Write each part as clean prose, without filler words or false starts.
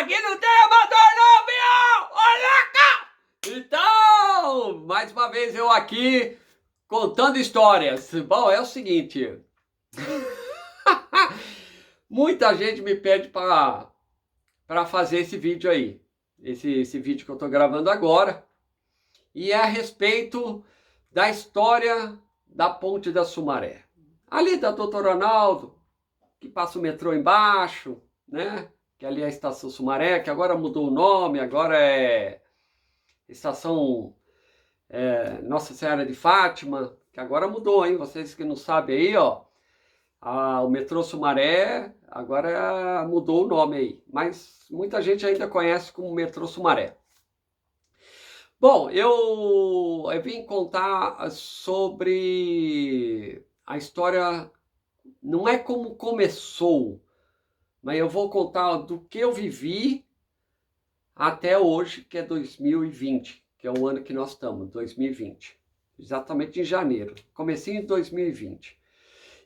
Aqui não tem amador não, viu? Olha cá! Então, mais uma vez eu aqui contando histórias. Bom, é o seguinte. Muita gente me pede para fazer esse vídeo aí. Esse vídeo que eu tô gravando agora. E é a respeito da história da Ponte da Sumaré. Ali da Doutor Arnaldo, que passa o metrô embaixo, né? Que ali é a Estação Sumaré, que agora mudou o nome, agora é Estação Nossa Senhora de Fátima, que agora mudou, hein? Vocês que não sabem aí, ó, o metrô Sumaré agora mudou o nome aí, mas muita gente ainda conhece como metrô Sumaré. Bom, eu vim contar sobre a história, não é como começou, mas eu vou contar do que eu vivi até hoje, que é 2020, que é o ano que nós estamos, 2020. Exatamente em janeiro, comecinho de 2020.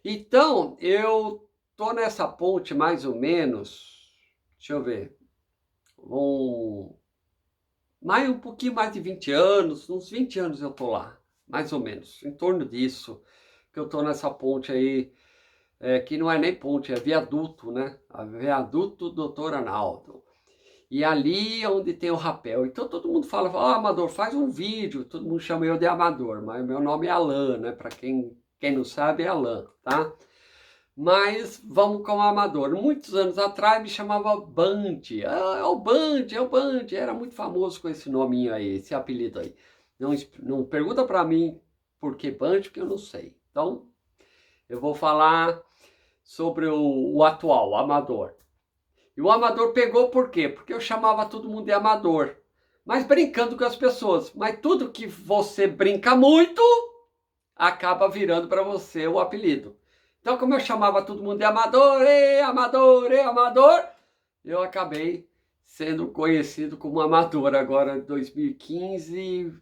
Então, eu tô nessa ponte mais ou menos, deixa eu ver, um pouquinho mais de 20 anos, uns 20 anos eu tô lá, mais ou menos, em torno disso, que eu tô nessa ponte aí, que não é nem ponte, é viaduto, né? A viaduto Doutor Arnaldo. E ali onde tem o rapel. Então todo mundo fala, Amador, faz um vídeo. Todo mundo chama eu de Amador, mas meu nome é Alan, né? Para quem não sabe é Alan, tá? Mas vamos com o Amador. Muitos anos atrás me chamava Band. É o Band, é o Band. Era muito famoso com esse nominho aí, esse apelido aí. Não pergunta para mim por que Band, porque eu não sei. Então eu vou falar sobre o atual, o Amador. E o Amador pegou por quê? Porque eu chamava todo mundo de Amador. Mas brincando com as pessoas. Mas tudo que você brinca muito, acaba virando para você o apelido. Então, como eu chamava todo mundo de Amador, Amador, Amador, eu acabei sendo conhecido como Amador agora em 2015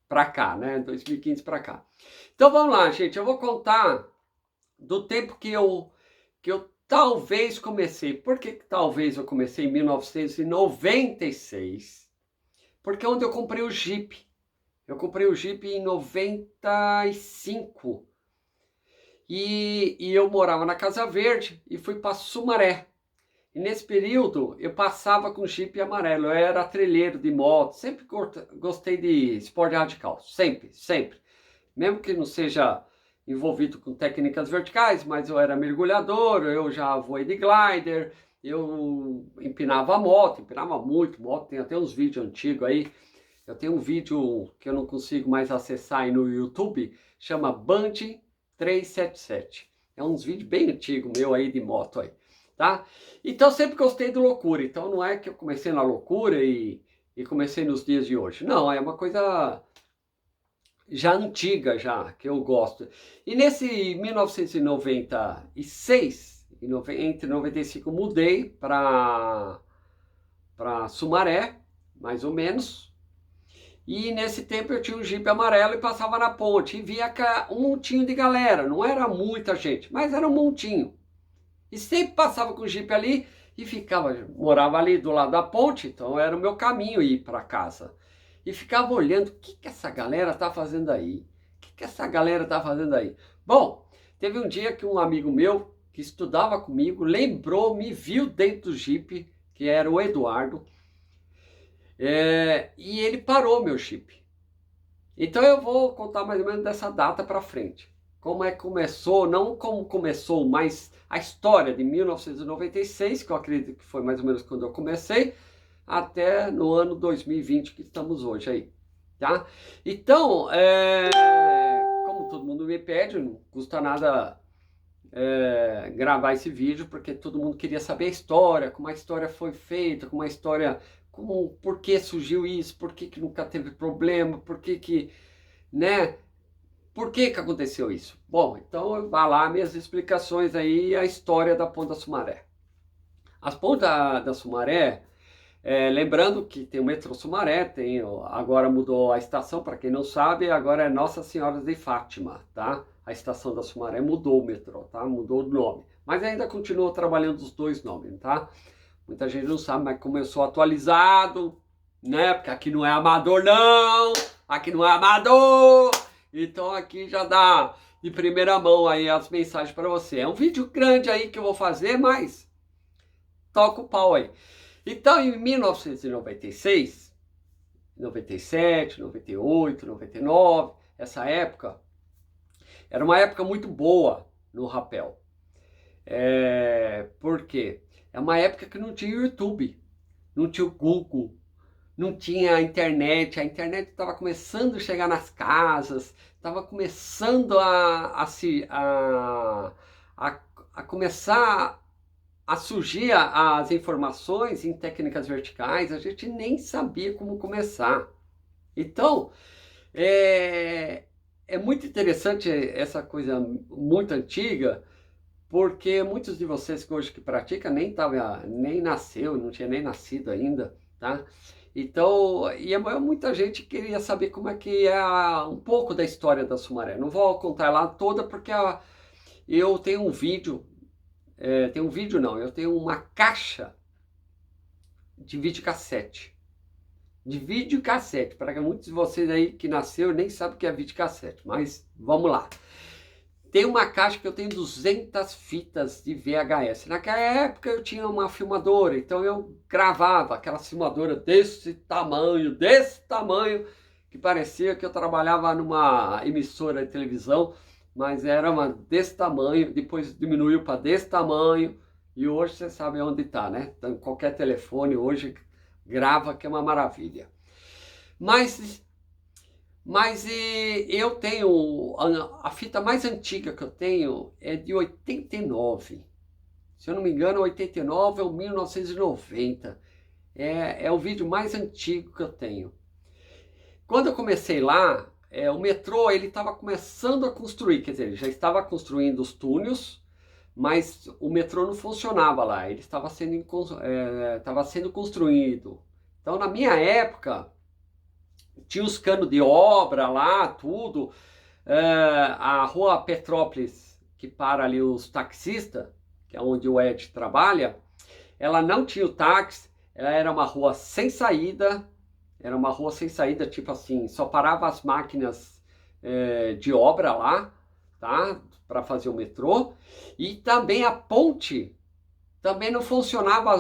para cá, né? 2015 para cá. Então, vamos lá, gente. Eu vou contar do tempo que eu talvez comecei. Por que talvez eu comecei em 1996? Porque é onde eu comprei o Jeep. Eu comprei o Jeep em 95. E eu morava na Casa Verde e fui para Sumaré. E nesse período eu passava com o Jeep amarelo. Eu era trilheiro de moto. Sempre gostei de esporte radical. Sempre, sempre. Mesmo que não seja envolvido com técnicas verticais, mas eu era mergulhador, eu já voei de glider, eu empinava moto, empinava muito moto, tem até uns vídeos antigos aí. Eu tenho um vídeo que eu não consigo mais acessar aí no YouTube, chama Band 377. É uns vídeos bem antigos meu aí de moto aí, tá? Então sempre gostei de loucura, então não é que eu comecei na loucura e comecei nos dias de hoje. Não, é uma coisa já antiga, já, que eu gosto. E nesse 1996, entre 95, mudei para Sumaré, mais ou menos. E nesse tempo eu tinha um Jeep amarelo e passava na ponte. E via um montinho de galera, não era muita gente, mas era um montinho. E sempre passava com o Jeep ali e morava ali do lado da ponte, então era o meu caminho ir para casa. E ficava olhando, o que essa galera tá fazendo aí? O que essa galera tá fazendo aí? Bom, teve um dia que um amigo meu, que estudava comigo, lembrou, me viu dentro do Jeep, que era o Eduardo, e ele parou meu Jeep. Então eu vou contar mais ou menos dessa data para frente. Como é que começou, não como começou, mas a história de 1996, que eu acredito que foi mais ou menos quando eu comecei, até no ano 2020 que estamos hoje aí, tá? Então, como todo mundo me pede, não custa nada gravar esse vídeo, porque todo mundo queria saber a história, como a história foi feita, por que surgiu isso, por que nunca teve problema, por que, né? Por que aconteceu isso? Bom, então vai lá minhas explicações aí, a história da Ponte da Sumaré. As pontes da Sumaré, lembrando que tem o metrô Sumaré, agora mudou a estação, para quem não sabe, agora é Nossa Senhora de Fátima, tá? A estação da Sumaré mudou o metrô, tá? Mudou o nome, mas ainda continua trabalhando os dois nomes, tá? Muita gente não sabe, mas começou atualizado, né? Porque aqui não é amador, não! Aqui não é amador! Então aqui já dá de primeira mão aí as mensagens para você. É um vídeo grande aí que eu vou fazer, mas toca o pau aí. Então, em 1996, 97, 98, 99, essa época, era uma época muito boa no rapel. Por quê? É uma época que não tinha YouTube, não tinha o Google, não tinha a internet estava começando a chegar nas casas, estava começando a começar a surgir as informações em técnicas verticais, a gente nem sabia como começar. Então, é muito interessante essa coisa muito antiga, porque muitos de vocês que hoje que praticam nem nasceu, não tinha nem nascido ainda, tá? Então, muita gente queria saber como é que é um pouco da história da Sumaré. Não vou contar ela toda porque eu tenho um vídeo, eu tenho uma caixa de videocassete. De videocassete, para que muitos de vocês aí que nasceu nem sabem o que é videocassete, mas vamos lá. Tem uma caixa que eu tenho 200 fitas de VHS. Naquela época eu tinha uma filmadora, então eu gravava aquela filmadora desse tamanho, que parecia que eu trabalhava numa emissora de televisão, mas era uma desse tamanho, depois diminuiu para desse tamanho, e hoje você sabe onde está, né? Então, qualquer telefone hoje grava, que é uma maravilha. Mas eu tenho, a fita mais antiga que eu tenho é de 89. Se eu não me engano, 89 ou 1990. É o vídeo mais antigo que eu tenho. Quando eu comecei lá, o metrô ele estava começando a construir, quer dizer, ele já estava construindo os túneis, mas o metrô não funcionava lá, ele estava sendo construído. Então, na minha época, tinha os canos de obra lá, tudo. A rua Petrópolis, que para ali os taxistas, que é onde o Ed trabalha, ela não tinha o táxi, ela era uma rua sem saída, tipo assim, só parava as máquinas de obra lá, tá? Para fazer o metrô. E também a ponte, também não funcionava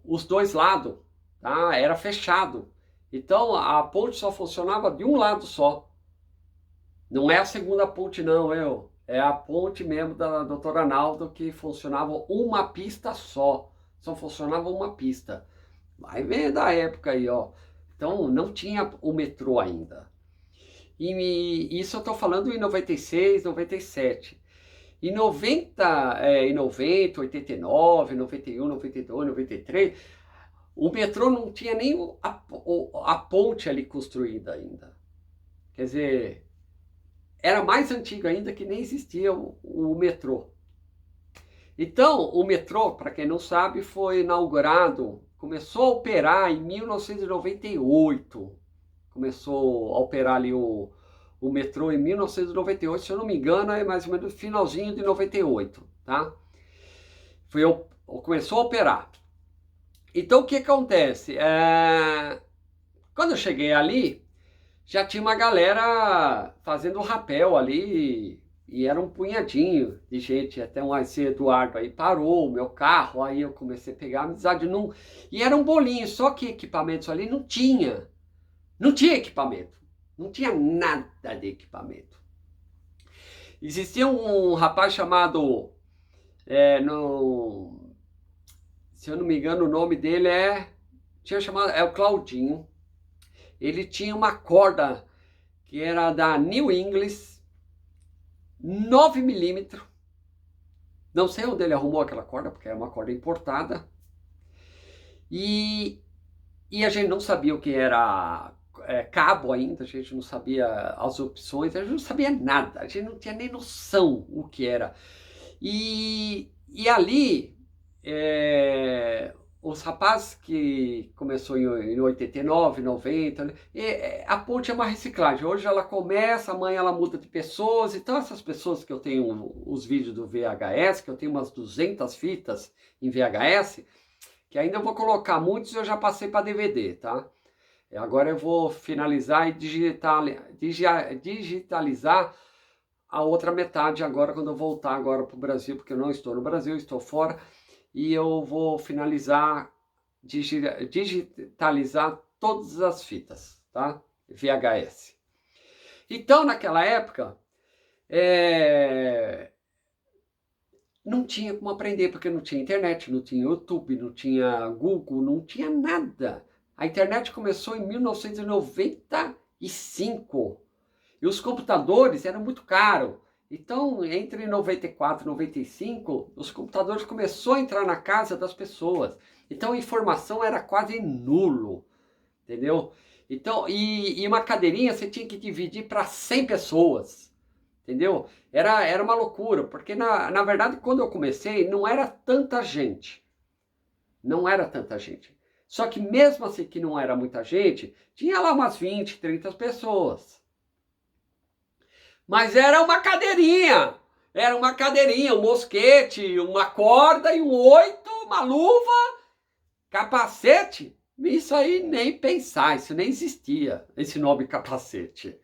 os dois lados, tá? Era fechado. Então a ponte só funcionava de um lado só. Não é a segunda ponte não, é a ponte mesmo da doutora Arnaldo, que funcionava uma pista só. Só funcionava uma pista. Vai ver da época aí, ó. Então não tinha o metrô ainda. E isso eu estou falando em 96, 97. Em 90, 89, 91, 92, 93, o metrô não tinha nem a ponte ali construída ainda. Quer dizer, era mais antigo ainda, que nem existia o metrô. Então, o metrô, para quem não sabe, foi inaugurado, começou a operar em 1998. Começou a operar ali o metrô em 1998, se eu não me engano, é mais ou menos finalzinho de 98, tá? Começou a operar. Então, o que acontece? Quando eu cheguei ali, já tinha uma galera fazendo rapel ali, e era um punhadinho de gente, até um esse Eduardo aí parou o meu carro, aí eu comecei a pegar amizade, e era um bolinho, só que equipamentos ali não tinha equipamento, não tinha nada de equipamento. Existia um rapaz chamado, se eu não me engano o nome dele é o Claudinho. Ele tinha uma corda que era da New English, 9mm. Não sei onde ele arrumou aquela corda, porque era uma corda importada. E a gente não sabia o que era cabo ainda, a gente não sabia as opções, a gente não sabia nada, a gente não tinha nem noção o que era. E ali, os rapazes que começou em 89, 90, né? A Ponte é uma reciclagem. Hoje ela começa, amanhã ela muda de pessoas. Então essas pessoas que eu tenho os vídeos do VHS, que eu tenho umas 200 fitas em VHS, que ainda eu vou colocar muitos, eu já passei para DVD, tá? Agora eu vou finalizar e digitalizar a outra metade agora, quando eu voltar agora para o Brasil, porque eu não estou no Brasil, eu estou fora, e eu vou finalizar, digitalizar todas as fitas, tá? VHS. Então, naquela época, não tinha como aprender, porque não tinha internet, não tinha YouTube, não tinha Google, não tinha nada. A internet começou em 1995 e os computadores eram muito caros. Então, entre 94 e 95, os computadores começaram a entrar na casa das pessoas. Então, a informação era quase nulo, entendeu? Então, e uma cadeirinha você tinha que dividir para 100 pessoas. Entendeu? Era uma loucura, porque na verdade quando eu comecei não era tanta gente. Não era tanta gente. Só que mesmo assim que não era muita gente, tinha lá umas 20, 30 pessoas. Mas era uma cadeirinha. Era uma cadeirinha, um mosquete, uma corda e um 8, uma luva, capacete. Isso aí nem pensar, isso nem existia, esse nome capacete.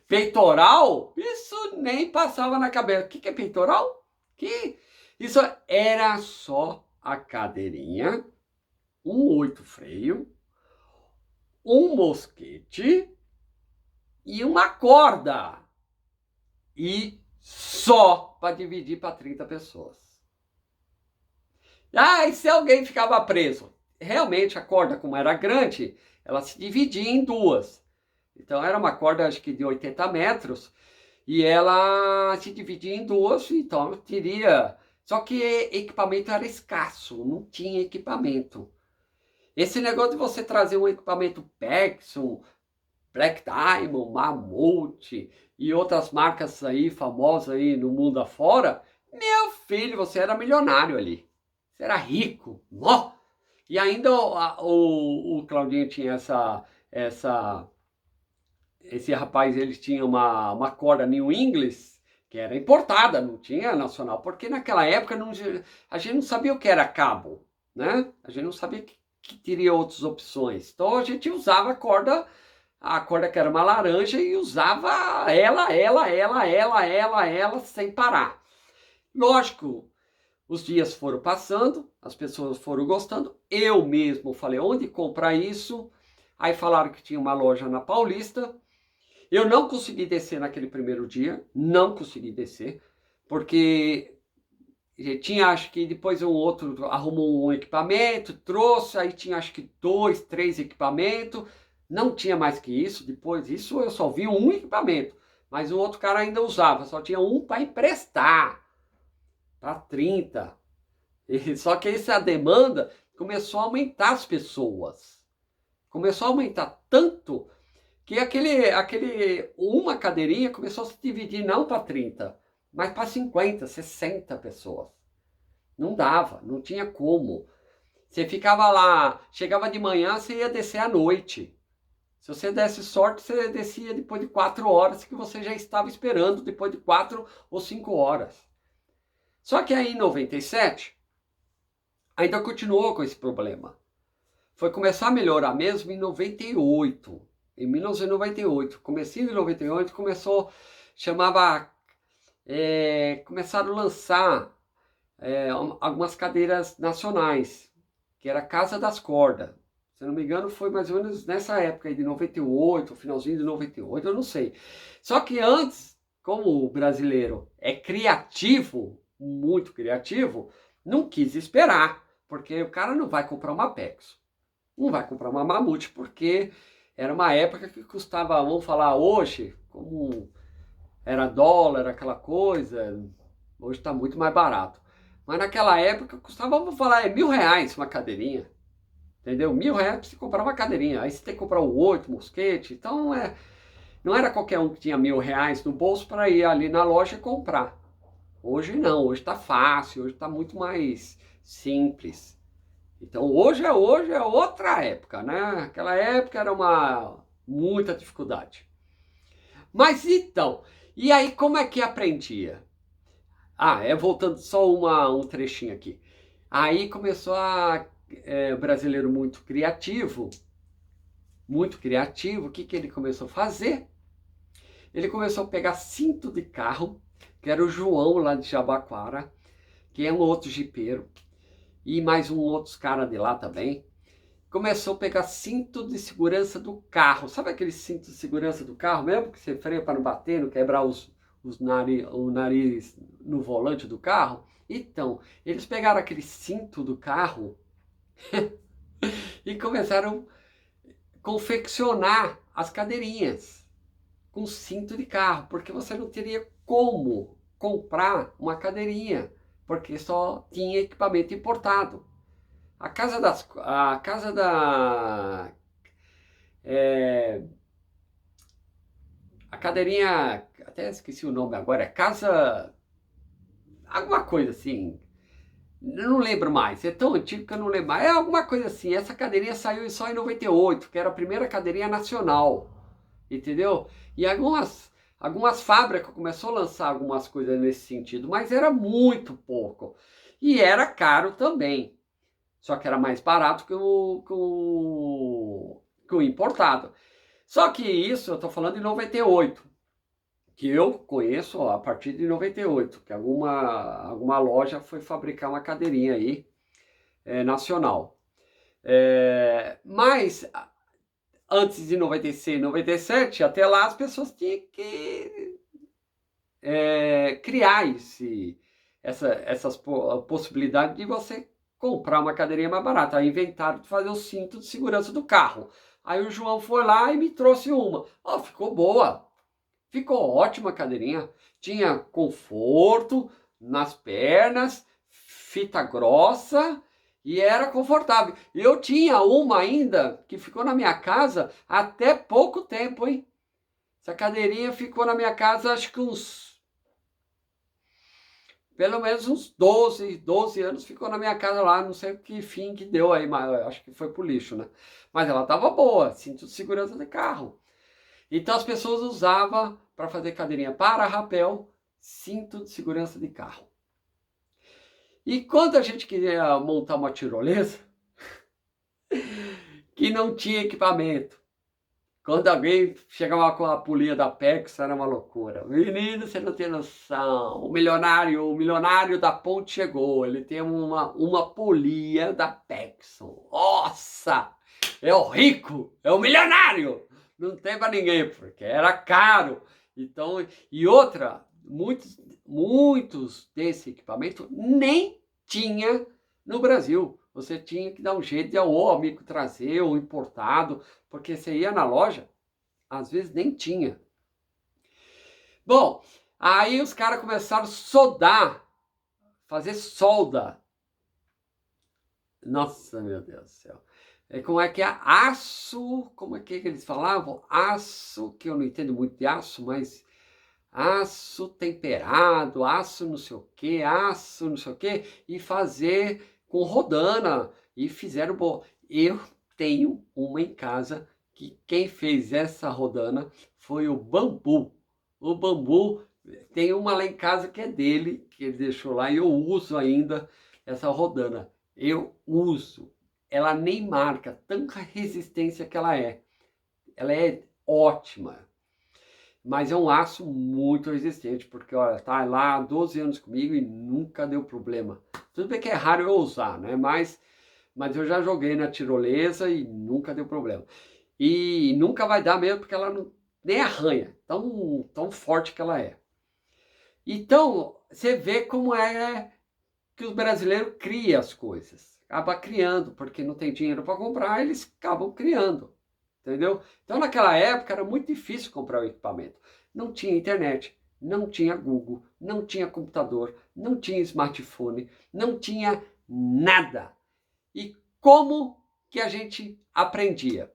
Peitoral? Isso nem passava na cabeça. O que é peitoral? Isso era só a cadeirinha, um 8 freio, um mosquete e uma corda. E só para dividir para 30 pessoas. Ah, e se alguém ficava preso? Realmente a corda, como era grande, ela se dividia em duas. Então era uma corda, acho que de 80 metros, e ela se dividia em duas, então teria... Só que equipamento era escasso, não tinha equipamento. Esse negócio de você trazer um equipamento Pexon, Black Diamond, Mammoth e outras marcas aí famosas aí no mundo afora, meu filho, você era milionário ali. Você era rico. Ó! E ainda o Claudinho tinha esse rapaz, ele tinha uma corda New English, que era importada, não tinha nacional, porque naquela época a gente não sabia o que era cabo, né? A gente não sabia que teria outras opções. Então a gente usava a corda que era uma laranja e usava ela, sem parar. Lógico, os dias foram passando, as pessoas foram gostando, eu mesmo falei, onde comprar isso? Aí falaram que tinha uma loja na Paulista. Eu não consegui descer naquele primeiro dia, não consegui descer, porque tinha, acho que depois um outro arrumou um equipamento, trouxe, aí tinha acho que 2, 3 equipamentos, não tinha mais que isso. Depois disso eu só vi um equipamento, mas o outro cara ainda usava, só tinha um para emprestar, para 30. Só que essa demanda começou a aumentar as pessoas, começou a aumentar tanto que uma cadeirinha começou a se dividir não para 30, mas para 50, 60 pessoas. Não dava, não tinha como. Você ficava lá, chegava de manhã, você ia descer à noite. Se você desse sorte, você descia depois de 4 horas, que você já estava esperando depois de 4 ou 5 horas. Só que aí em 97, ainda continuou com esse problema. Foi começar a melhorar mesmo em 98. Em 1998, comecinho de 98, começaram a lançar algumas cadeiras nacionais, que era a Casa das Cordas. Se não me engano, foi mais ou menos nessa época aí de 98, finalzinho de 98, eu não sei. Só que antes, como o brasileiro é criativo, muito criativo, não quis esperar, porque o cara não vai comprar uma Pexo, não vai comprar uma Mammoth, porque era uma época que custava, vamos falar hoje, como era dólar, aquela coisa, hoje está muito mais barato. Mas naquela época custava, vamos falar, R$1.000 uma cadeirinha. Entendeu? R$1.000 para você comprar uma cadeirinha. Aí você tem que comprar o 8, mosquete. Então não era qualquer um que tinha R$1.000 no bolso para ir ali na loja e comprar. Hoje não, hoje está fácil, hoje está muito mais simples. Então hoje é outra época, né? Aquela época era muita dificuldade. Mas então, e aí como é que aprendia? Voltando só um trechinho aqui. Aí começou brasileiro muito criativo, o que ele começou a fazer? Ele começou a pegar cinto de carro, que era o João lá de Jabaquara, que é um outro jipeiro, e mais outros cara de lá também. Começou a pegar cinto de segurança do carro. Sabe aquele cinto de segurança do carro mesmo? Que você freia para não bater, não quebrar o nariz no volante do carro? Então, eles pegaram aquele cinto do carro e começaram a confeccionar as cadeirinhas com cinto de carro, porque você não teria como comprar uma cadeirinha, porque só tinha equipamento importado. A cadeirinha, até esqueci o nome agora, é casa, alguma coisa assim, eu não lembro mais, é tão antigo que eu não lembro mais, é alguma coisa assim. Essa cadeirinha saiu só em 98, que era a primeira cadeirinha nacional, entendeu? E algumas fábricas começaram a lançar algumas coisas nesse sentido, mas era muito pouco, e era caro também. Só que era mais barato que o importado. Só que isso eu estou falando em 98, que eu conheço a partir de 98, que alguma loja foi fabricar uma cadeirinha aí, nacional. Mas antes de 96, 97, até lá as pessoas tinham que criar essas possibilidades de você comprar uma cadeirinha mais barata. Aí inventaram de fazer o cinto de segurança do carro. Aí o João foi lá e me trouxe uma. Ficou boa. Ficou ótima a cadeirinha. Tinha conforto nas pernas, fita grossa e era confortável. Eu tinha uma ainda que ficou na minha casa até pouco tempo, hein? Essa cadeirinha ficou na minha casa acho que pelo menos uns 12 anos ficou na minha casa lá, não sei que fim que deu aí, mas acho que foi pro lixo, né? Mas ela tava boa, cinto de segurança de carro. Então as pessoas usavam para fazer cadeirinha para rapel, cinto de segurança de carro. E quando a gente queria montar uma tirolesa, que não tinha equipamento, quando alguém chegava com a polia da Pex, era uma loucura. Menino, você não tem noção. O milionário da ponte chegou. Ele tem uma polia da Pex. Nossa! É o rico! É o milionário! Não tem para ninguém, porque era caro. Então, e outra, muitos desse equipamento nem tinha no Brasil. Você tinha que dar um jeito de ou amigo trazer ou importado, porque você ia na loja, às vezes nem tinha. Bom, aí os caras começaram a soldar, fazer solda. Nossa, meu Deus do céu. Como é que é? Aço, como é que eles falavam? Aço, que eu não entendo muito de aço, mas aço temperado, aço não sei o que, aço não sei o que, e fazer com rodana, e fizeram bom. Eu tenho uma em casa que quem fez essa rodana foi o Bambu. O Bambu tem uma lá em casa que é dele, que ele deixou lá, e eu uso ainda essa rodana. Eu uso. Ela nem marca, tanta resistência que ela é. Ela é ótima. Mas é um aço muito resistente, porque olha, tá lá há 12 anos comigo e nunca deu problema. Tudo bem que é raro eu usar, né? Mas eu já joguei na tirolesa e nunca deu problema. E nunca vai dar mesmo, porque ela nem arranha, tão forte que ela é. Então, você vê como é que os brasileiros criam as coisas. Acaba criando, porque não tem dinheiro para comprar, eles acabam criando. Entendeu? Então naquela época era muito difícil comprar o equipamento. Não tinha internet, não tinha Google, não tinha computador, não tinha smartphone, não tinha nada. E como que a gente aprendia?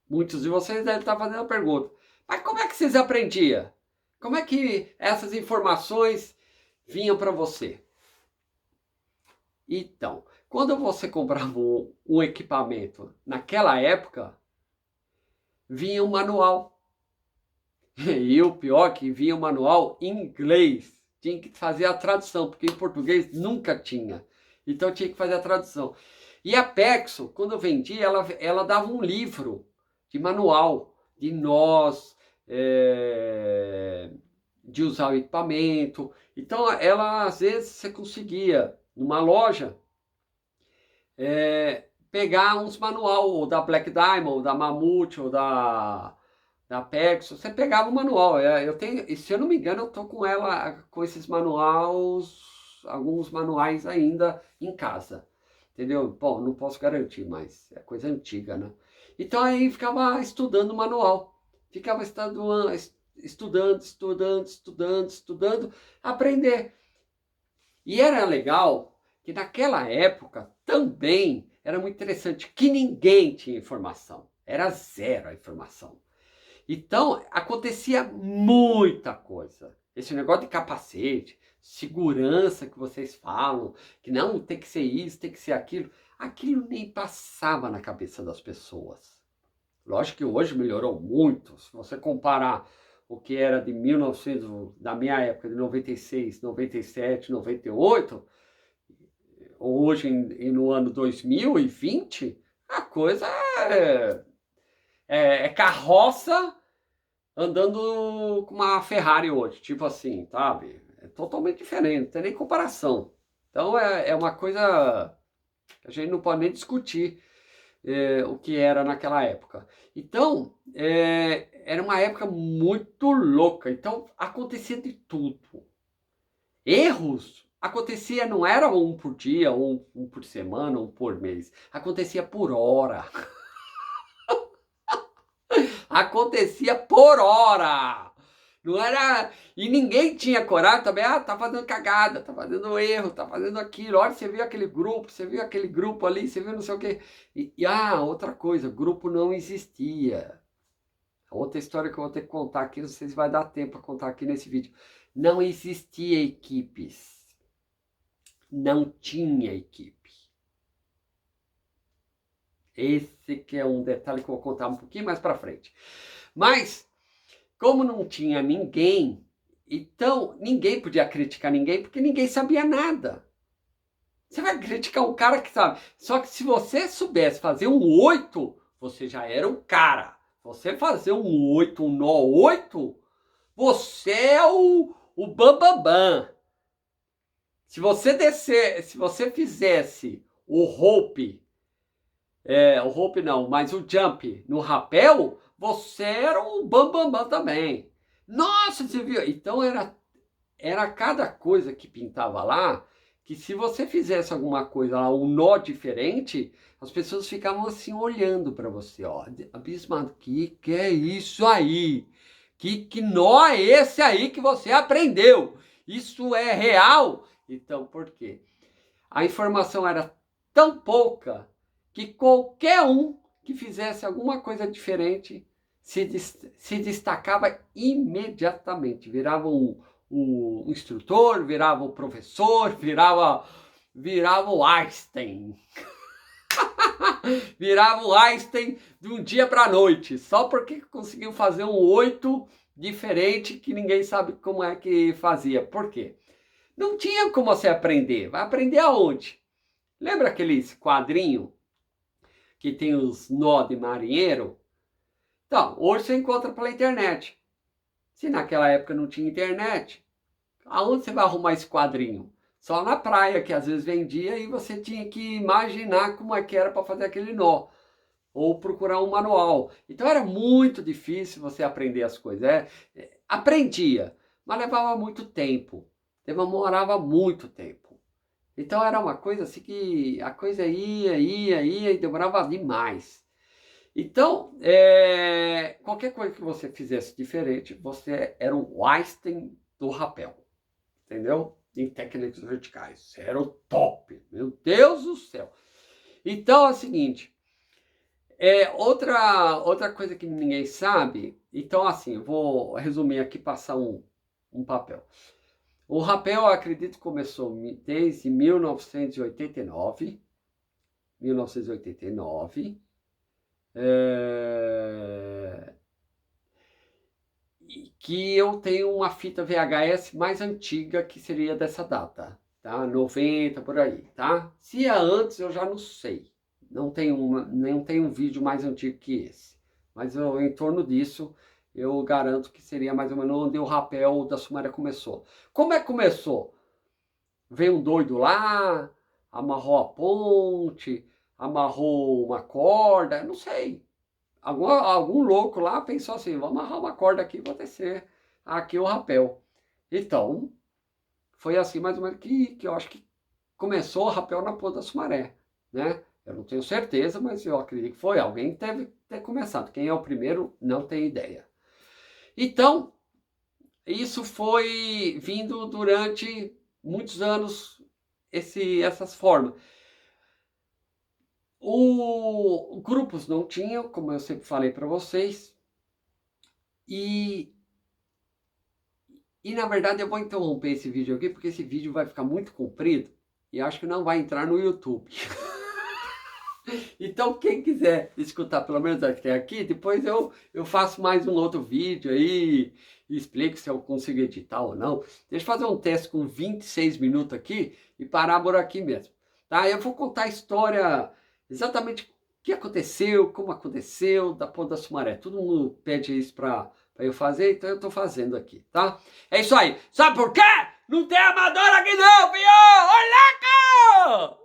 Muitos de vocês devem estar fazendo a pergunta, mas como é que vocês aprendiam? Como é que essas informações vinham para você? Então, quando você comprava um equipamento, naquela época, vinha um manual. E o pior é que vinha um manual em inglês. Tinha que fazer a tradução, porque em português nunca tinha. Então tinha que fazer a tradução. E a Pexo, quando eu vendi, ela dava um livro de manual de nós, de usar o equipamento. Então ela, às vezes, você conseguia, numa loja, pegar uns manual, ou da Black Diamond, ou da Mammoth, ou da Pexo, você pegava o manual. Eu tenho, e se eu não me engano, eu tô com ela, com esses manuais, alguns manuais ainda em casa. Entendeu? Bom, não posso garantir, mas é coisa antiga, né? Então aí ficava estudando o manual. Ficava estudando, aprender. E era legal que naquela época também era muito interessante que ninguém tinha informação. Era zero a informação. Então, acontecia muita coisa. Esse negócio de capacete, segurança que vocês falam, que não tem que ser isso, tem que ser aquilo, aquilo nem passava na cabeça das pessoas. Lógico que hoje melhorou muito. Se você comparar o que era de 1900, da minha época, de 96, 97, 98, hoje no ano 2020, a coisa é carroça andando com uma Ferrari hoje, tipo assim, sabe? É totalmente diferente, não tem nem comparação. Então é uma coisa que a gente não pode nem discutir o que era naquela época. Então, era uma época muito louca. Então, acontecia de tudo. Erros acontecia, não era um por dia, um por semana, um por mês. Acontecia por hora. Acontecia por hora. Não era. E ninguém tinha coragem também. Ah, tá fazendo cagada, tá fazendo erro, tá fazendo aquilo. Olha, você viu aquele grupo ali, você viu não sei o quê. Outra coisa, grupo não existia. Outra história que eu vou ter que contar aqui, não sei se vai dar tempo para contar aqui nesse vídeo. Não existia equipes. Não tinha equipe. Esse que é um detalhe que eu vou contar um pouquinho mais para frente. Mas, como não tinha ninguém, então ninguém podia criticar ninguém, porque ninguém sabia nada. Você vai criticar um cara que sabe. Só que se você soubesse fazer um 8, você já era um cara. Você fazer um 8, um nó 8, você é o bambambam. Bam, bam. Se você fizesse o rope não, mas o jump no rapel, você era o bambambam bam, bam também. Nossa, você viu? Então era cada coisa que pintava lá, que se você fizesse alguma coisa lá, um nó diferente, as pessoas ficavam assim olhando para você, ó, abismado, que é isso aí? Que nó é esse aí que você aprendeu? Isso é real? Então, por quê? A informação era tão pouca que qualquer um que fizesse alguma coisa diferente se destacava imediatamente, virava um instrutor, virava um professor, virava o Einstein. Virava o Einstein de um dia para a noite, só porque conseguiu fazer um 8 diferente que ninguém sabe como é que fazia. Por quê? Não tinha como você aprender. Vai aprender aonde? Lembra aqueles quadrinhos que tem os nó de marinheiro? Então, hoje você encontra pela internet. Se naquela época não tinha internet, aonde você vai arrumar esse quadrinho? Só na praia, que às vezes vendia e você tinha que imaginar como é que era para fazer aquele nó. Ou procurar um manual. Então era muito difícil você aprender as coisas. Aprendia, mas levava muito tempo. Demorava muito tempo. Então era uma coisa assim que a coisa ia e demorava demais. Então, qualquer coisa que você fizesse diferente, você era o Einstein do rapel. Entendeu? Em técnicas verticais. Você era o top. Meu Deus do céu. Então é o seguinte. Outra coisa que ninguém sabe. Então, assim, eu vou resumir aqui, passar um papel. O rapel, eu acredito, começou desde 1989. 1989. Que eu tenho uma fita VHS mais antiga que seria dessa data, tá? 90 por aí, tá? Se é antes, eu já não sei. Não tem um vídeo mais antigo que esse. Mas em torno disso, eu garanto que seria mais ou menos onde o rapel da Sumaré começou. Como é que começou? Veio um doido lá, amarrou a ponte, amarrou uma corda, não sei. Algum louco lá pensou assim, vamos amarrar uma corda aqui e vou descer aqui o rapel. Então, foi assim mais ou menos que eu acho que começou o rapel na Ponta da Sumaré, né? Eu não tenho certeza, mas eu acredito que foi. Alguém deve ter começado. Quem é o primeiro, não tenho ideia. Então, isso foi vindo durante muitos anos, essas formas. Grupos não tinham, como eu sempre falei para vocês, e na verdade eu vou interromper esse vídeo aqui, porque esse vídeo vai ficar muito comprido e acho que não vai entrar no YouTube. Então quem quiser escutar pelo menos até aqui, depois eu faço mais um outro vídeo aí e explico se eu consigo editar ou não. Deixa eu fazer um teste com 26 minutos aqui e parar por aqui mesmo. Tá? Eu vou contar a história exatamente o que aconteceu, como aconteceu, da Ponta da Sumaré. Todo mundo pede isso para eu fazer, então eu tô fazendo aqui, tá? É isso aí. Sabe por quê? Não tem amador aqui não, filho! Ô, louco!